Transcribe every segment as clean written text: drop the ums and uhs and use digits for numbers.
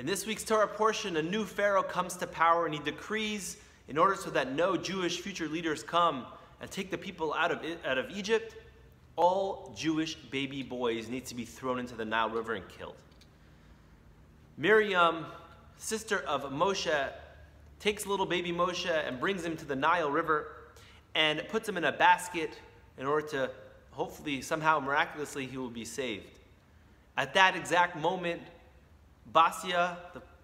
In this week's Torah portion, a new Pharaoh comes to power, and he decrees, in order so that no Jewish future leaders come and take the people out of Egypt, all Jewish baby boys need to be thrown into the Nile River and killed. Miriam, sister of Moshe, takes little baby Moshe and brings him to the Nile River and puts him in a basket in order to, hopefully, somehow, miraculously, he will be saved. At that exact moment, Basia,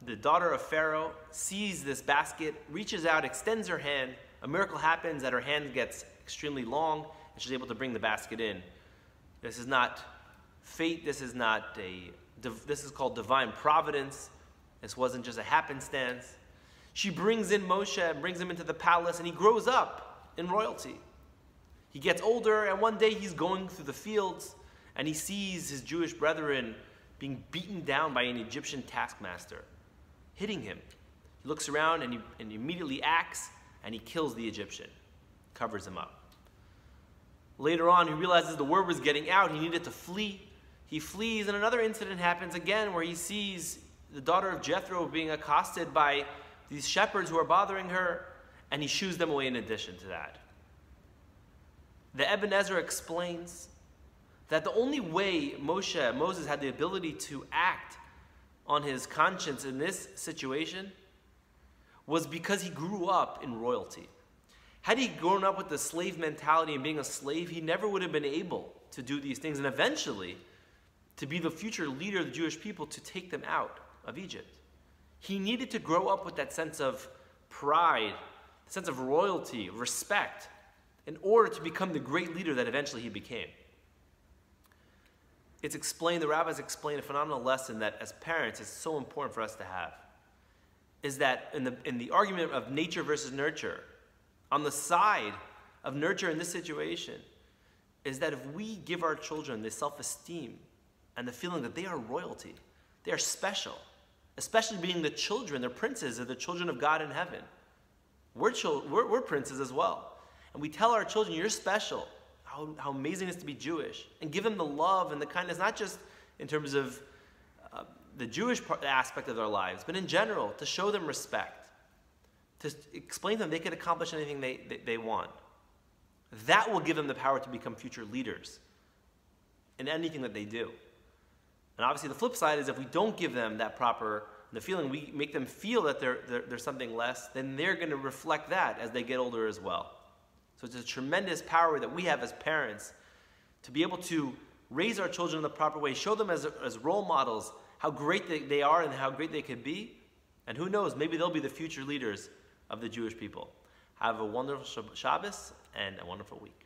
the daughter of Pharaoh, sees this basket, reaches out, extends her hand. A miracle happens that her hand gets extremely long, and she's able to bring the basket in. This is not fate. This is called divine providence. This wasn't just a happenstance. She brings in Moshe and brings him into the palace, and he grows up in royalty. He gets older, and one day he's going through the fields, and he sees his Jewish brethren being beaten down by an Egyptian taskmaster, hitting him. He looks around and he immediately acts, and he kills the Egyptian, covers him up. Later on, he realizes the word was getting out. He needed to flee. He flees, and another incident happens again where he sees the daughter of Jethro being accosted by these shepherds who are bothering her, and he shoos them away in addition to that. The Ibn Ezra explains that the only way Moses had the ability to act on his conscience in this situation was because he grew up in royalty. Had he grown up with the slave mentality and being a slave, he never would have been able to do these things and eventually to be the future leader of the Jewish people to take them out of Egypt. He needed to grow up with that sense of pride, sense of royalty, respect, in order to become the great leader that eventually he became. It's explained, the rabbis explain a phenomenal lesson that as parents it's so important for us to have, is that in the argument of nature versus nurture, on the side of nurture in this situation, is that if we give our children the self-esteem and the feeling that they are royalty, they are special, especially being the children, they're princes, they're the children of God in heaven. We're princes as well. And we tell our children, you're special, how amazing it is to be Jewish, and give them the love and the kindness, not just in terms of the Jewish aspect of their lives, but in general, to show them respect, to explain to them they can accomplish anything they want. That will give them the power to become future leaders in anything that they do. And obviously the flip side is if we don't give them that proper, the feeling, we make them feel that they're something less, then they're going to reflect that as they get older as well. So it's a tremendous power that we have as parents to be able to raise our children in the proper way, show them as role models how great they are and how great they could be. And who knows, maybe they'll be the future leaders of the Jewish people. Have a wonderful Shabbos and a wonderful week.